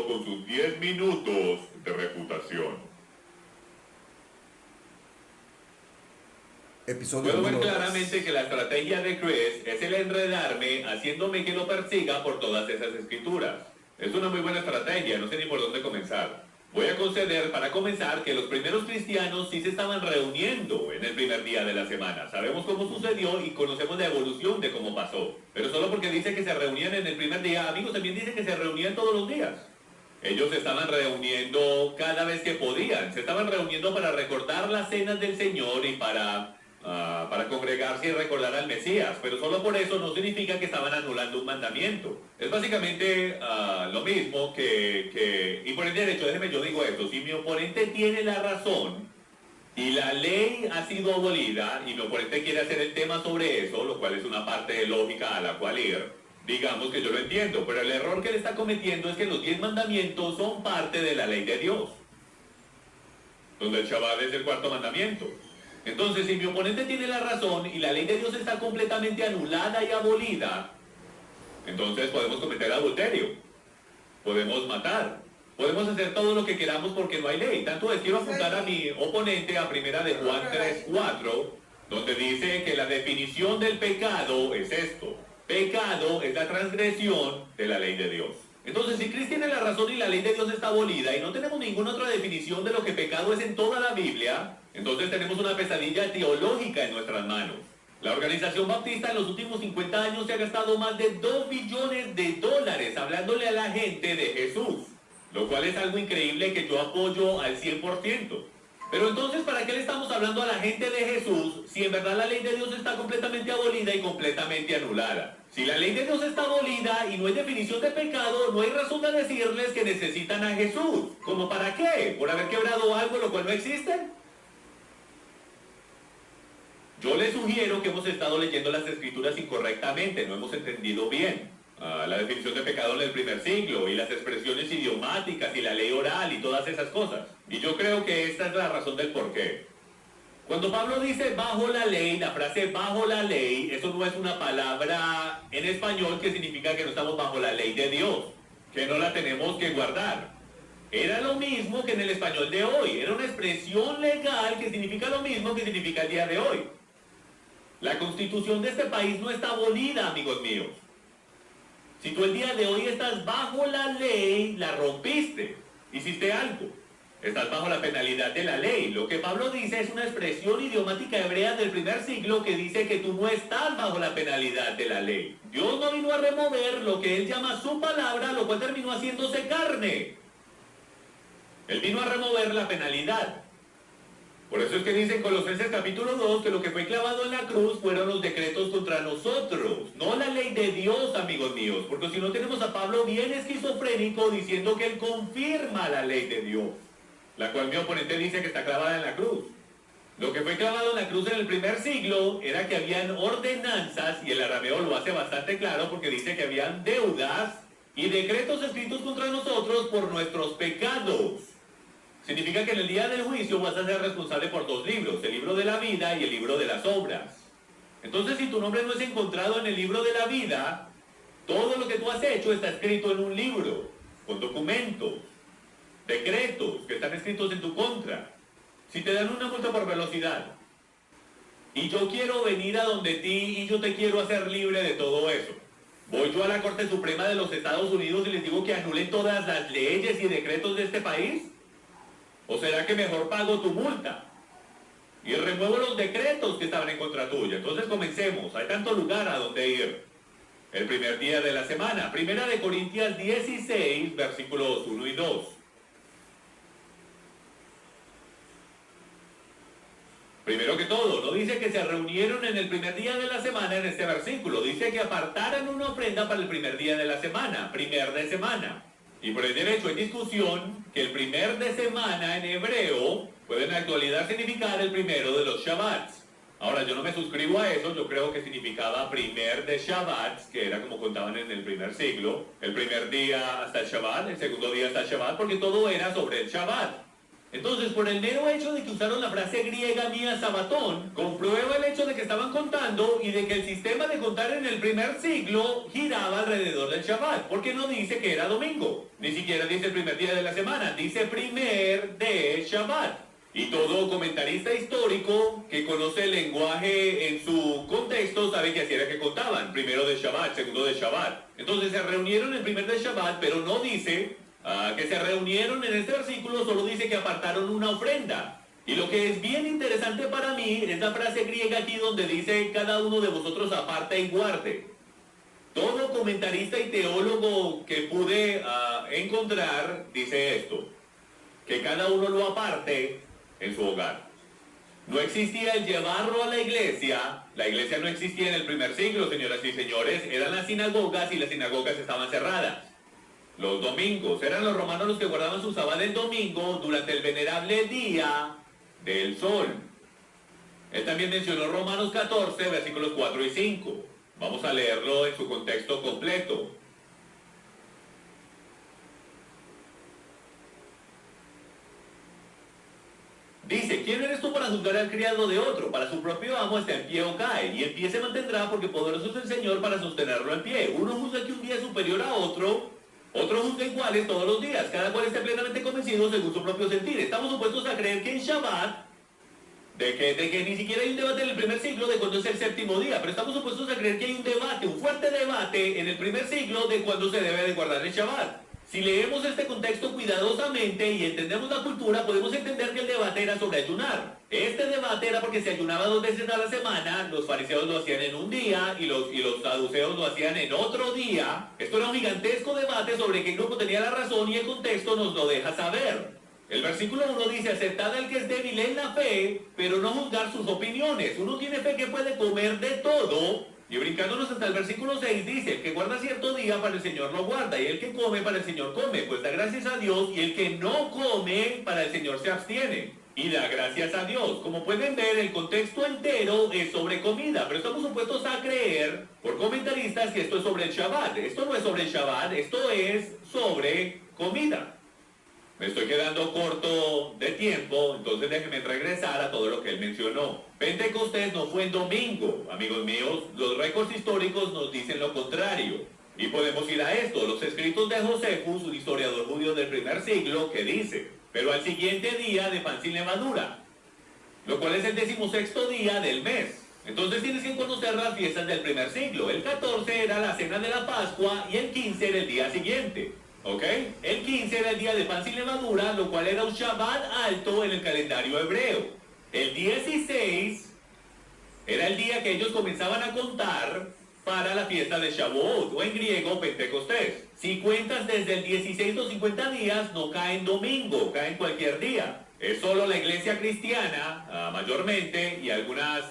con sus 10 minutos de reputación. Episodio Puedo ver número claramente 2. que la estrategia de Chris es el enredarme haciéndome que lo persiga por todas esas escrituras. Es una muy buena estrategia, no sé ni por dónde comenzar. Voy a conceder para comenzar que los primeros cristianos sí se estaban reuniendo en el primer día de la semana. Sabemos cómo sucedió y conocemos la evolución de cómo pasó. Pero solo porque dice que se reunían en el primer día, amigos, también dice que se reunían todos los días. Ellos se estaban reuniendo cada vez que podían. Se estaban reuniendo para recordar las cenas del Señor y para congregarse y recordar al Mesías, pero solo por eso no significa que estaban anulando un mandamiento. Es básicamente lo mismo y por el derecho, déjeme yo digo esto, si mi oponente tiene la razón y la ley ha sido abolida y mi oponente quiere hacer el tema sobre eso, lo cual es una parte de lógica a la cual ir, digamos que yo lo entiendo, pero el error que él está cometiendo es que los 10 mandamientos son parte de la ley de Dios, donde el Shabbat es el cuarto mandamiento. Entonces, si mi oponente tiene la razón y la ley de Dios está completamente anulada y abolida, entonces podemos cometer adulterio, podemos matar, podemos hacer todo lo que queramos porque no hay ley. Tanto es, quiero apuntar a mi oponente a primera de Juan 3:4, donde dice que la definición del pecado es esto. Pecado es la transgresión de la ley de Dios. Entonces, si Cristo tiene la razón y la ley de Dios está abolida y no tenemos ninguna otra definición de lo que pecado es en toda la Biblia, entonces tenemos una pesadilla teológica en nuestras manos. La organización baptista en los últimos 50 años se ha gastado más de $2 billones hablándole a la gente de Jesús, lo cual es algo increíble que yo apoyo al 100%. Pero entonces, ¿para qué le estamos hablando a la gente de Jesús si en verdad la ley de Dios está completamente abolida y completamente anulada? Si la ley de Dios está abolida y no hay definición de pecado, no hay razón de decirles que necesitan a Jesús. ¿Cómo para qué? ¿Por haber quebrado algo lo cual no existe? Yo les sugiero que hemos estado leyendo las escrituras incorrectamente, no hemos entendido bien la definición de pecado en el primer siglo y las expresiones idiomáticas y la ley oral y todas esas cosas. Y yo creo que esta es la razón del porqué. Cuando Pablo dice bajo la ley, la frase bajo la ley, eso no es una palabra en español que significa que no estamos bajo la ley de Dios, que no la tenemos que guardar. Era lo mismo que en el español de hoy, era una expresión legal que significa lo mismo que significa el día de hoy. La constitución de este país no está abolida, amigos míos. Si tú el día de hoy estás bajo la ley, la rompiste, hiciste algo. Estás bajo la penalidad de la ley. Lo que Pablo dice es una expresión idiomática hebrea del primer siglo que dice que tú no estás bajo la penalidad de la ley. Dios no vino a remover lo que él llama su palabra, lo cual terminó haciéndose carne. Él vino a remover la penalidad. Por eso es que dice en Colosenses capítulo 2 que lo que fue clavado en la cruz fueron los decretos contra nosotros, no la ley de Dios, amigos míos, porque si no tenemos a Pablo bien esquizofrénico diciendo que él confirma la ley de Dios, la cual mi oponente dice que está clavada en la cruz. Lo que fue clavado en la cruz en el primer siglo era que habían ordenanzas, y el arameo lo hace bastante claro porque dice que habían deudas y decretos escritos contra nosotros por nuestros pecados. Significa que en el día del juicio vas a ser responsable por 2 libros, el libro de la vida y el libro de las obras. Entonces, si tu nombre no es encontrado en el libro de la vida, todo lo que tú has hecho está escrito en un libro, con documentos, decretos que están escritos en tu contra. Si te dan una multa por velocidad, y yo quiero venir a donde ti y yo te quiero hacer libre de todo eso, ¿voy yo a la Corte Suprema de los Estados Unidos y les digo que anulen todas las leyes y decretos de este país? ¿O será que mejor pago tu multa y remuevo los decretos que estaban en contra tuya? Entonces comencemos, hay tanto lugar a donde ir. El primer día de la semana, primera de Corintios 16, versículos 1 y 2. Primero que todo, no dice que se reunieron en el primer día de la semana en este versículo, dice que apartaran una ofrenda para el primer día de la semana, primer de semana. Y por el derecho hay discusión que el primer de semana en hebreo puede en la actualidad significar el primero de los Shabbats. Ahora, yo no me suscribo a eso, yo creo que significaba primer de Shabbats, que era como contaban en el primer siglo, el primer día hasta el Shabbat, el segundo día hasta el Shabbat, porque todo era sobre el Shabbat. Entonces, por el mero hecho de que usaron la frase griega mía sabatón, comprueba el hecho de que estaban contando y de que el sistema de contar en el primer siglo giraba alrededor del Shabbat, porque no dice que era domingo, ni siquiera dice el primer día de la semana, dice primer de Shabbat. Y todo comentarista histórico que conoce el lenguaje en su contexto sabe que así era que contaban, primero de Shabbat, segundo de Shabbat. Entonces se reunieron el primer de Shabbat, pero no dice que se reunieron en este versículo, solo dice que apartaron una ofrenda. Y lo que es bien interesante para mí es la frase griega aquí donde dice cada uno de vosotros aparta y guarde. Todo comentarista y teólogo que pude encontrar dice esto, que cada uno lo aparte en su hogar. No existía el llevarlo a la iglesia no existía en el primer siglo, señoras y señores, eran las sinagogas y las sinagogas estaban cerradas. Los domingos, eran los romanos los que guardaban su sábado el domingo durante el venerable día del sol. Él también mencionó Romanos 14, versículos 4 y 5. Vamos a leerlo en su contexto completo. Dice, ¿quién eres tú para juzgar al criado de otro? Para su propio amo está en pie o cae, y en pie se mantendrá porque poderoso es el Señor para sostenerlo en pie. Uno juzga que un día es superior a otro juzga iguales todos los días, cada cual esté plenamente convencido según su propio sentir. Estamos supuestos a creer que en Shabbat, de que ni siquiera hay un debate en el primer siglo de cuándo es el séptimo día, pero estamos supuestos a creer que hay un debate, un fuerte debate en el primer siglo de cuándo se debe de guardar el Shabbat. Si leemos este contexto cuidadosamente y entendemos la cultura, podemos entender que el debate era sobre ayunar. Este debate era porque se ayunaba 2 veces a la semana, los fariseos lo hacían en un día y los saduceos lo hacían en otro día. Esto era un gigantesco debate sobre qué grupo tenía la razón y el contexto nos lo deja saber. El versículo 1 dice, aceptad al que es débil en la fe, pero no juzgar sus opiniones. Uno tiene fe que puede comer de todo. Y brincándonos hasta el versículo 6 dice, el que guarda cierto día para el Señor lo guarda, y el que come para el Señor come, pues da gracias a Dios, y el que no come para el Señor se abstiene, y da gracias a Dios. Como pueden ver, el contexto entero es sobre comida, pero estamos supuestos a creer, por comentaristas, que esto es sobre el Shabbat. Esto no es sobre el Shabbat, esto es sobre comida. Me estoy quedando corto de tiempo, entonces déjenme regresar a todo lo que él mencionó. Pentecostés no fue en domingo, amigos míos, los récords históricos nos dicen lo contrario. Y podemos ir a esto, los escritos de Josefus, un historiador judío del primer siglo, que dice, pero al siguiente día de pan sin levadura, lo cual es el 16º día del mes. Entonces tienes que conocer las fiestas del primer siglo. El 14 era la cena de la Pascua y el 15 era el día siguiente. ¿Ok? El 15 era el día de pan sin levadura, lo cual era un Shabbat alto en el calendario hebreo. El 16 era el día que ellos comenzaban a contar para la fiesta de Shavuot, o en griego Pentecostés. Si cuentas desde el 16 los 50 días, no cae en domingo, cae en cualquier día. Es solo la iglesia cristiana, mayormente, y algunas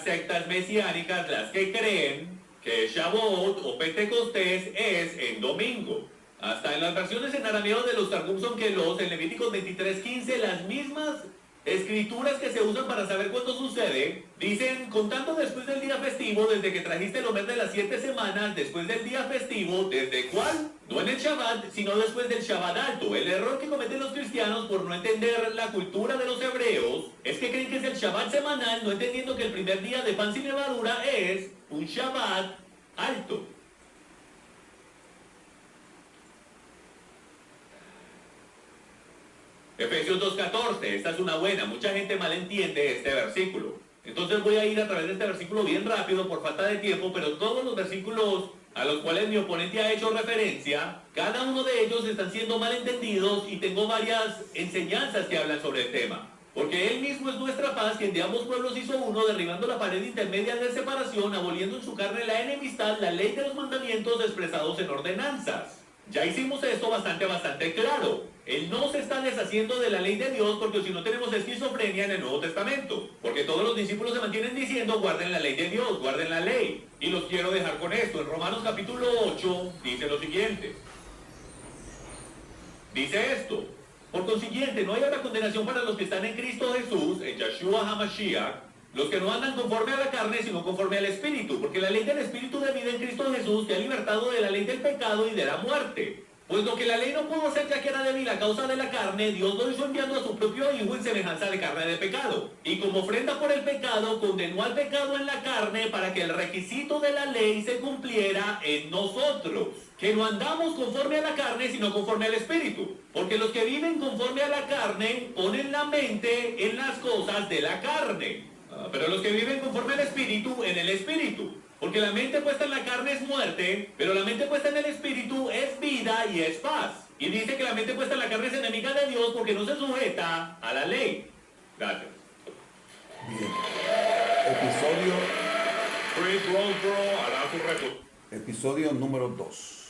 sectas mesiánicas las que creen que Shavuot o Pentecostés es en domingo. Hasta en las versiones en arameo de los Targum son que en Levíticos 23:15, las mismas escrituras que se usan para saber cuándo sucede, dicen, contando después del día festivo, desde que trajiste el Omer de las 7 semanas, después del día festivo, ¿desde cuál? No en el Shabbat, sino después del Shabbat alto. El error que cometen los cristianos por no entender la cultura de los hebreos, es que creen que es el Shabbat semanal, no entendiendo que el primer día de pan sin levadura es un Shabbat alto. Efesios 2:14, esta es una buena, mucha gente malentiende este versículo. Entonces voy a ir a través de este versículo bien rápido por falta de tiempo, pero todos los versículos a los cuales mi oponente ha hecho referencia, cada uno de ellos están siendo malentendidos y tengo varias enseñanzas que hablan sobre el tema. Porque Él mismo es nuestra paz, quien de ambos pueblos hizo uno, derribando la pared intermedia de separación, aboliendo en su carne la enemistad, la ley de los mandamientos expresados en ordenanzas. Ya hicimos esto bastante claro. Él no se está deshaciendo de la ley de Dios, porque si no tenemos esquizofrenia en el Nuevo Testamento. Porque todos los discípulos se mantienen diciendo, guarden la ley de Dios, guarden la ley. Y los quiero dejar con esto. En Romanos capítulo 8 dice lo siguiente. Dice esto. Por consiguiente, no hay ahora condenación para los que están en Cristo Jesús, en Yeshua HaMashiach, los que no andan conforme a la carne, sino conforme al Espíritu. Porque la ley del Espíritu de vida en Cristo Jesús te ha libertado de la ley del pecado y de la muerte. Pues lo que la ley no pudo hacer ya que era débil a causa de la carne, Dios lo hizo enviando a su propio Hijo en semejanza de carne de pecado. Y como ofrenda por el pecado, condenó al pecado en la carne para que el requisito de la ley se cumpliera en nosotros. Que no andamos conforme a la carne, sino conforme al Espíritu. Porque los que viven conforme a la carne ponen la mente en las cosas de la carne. Pero los que viven conforme al Espíritu, en el Espíritu. Porque la mente puesta en la carne es muerte, pero la mente puesta en el Espíritu es vida y es paz. Y dice que la mente puesta en la carne es enemiga de Dios porque no se sujeta a la ley. Gracias. Bien. Episodio. Chris Roseborough hará su reto. Episodio número 2.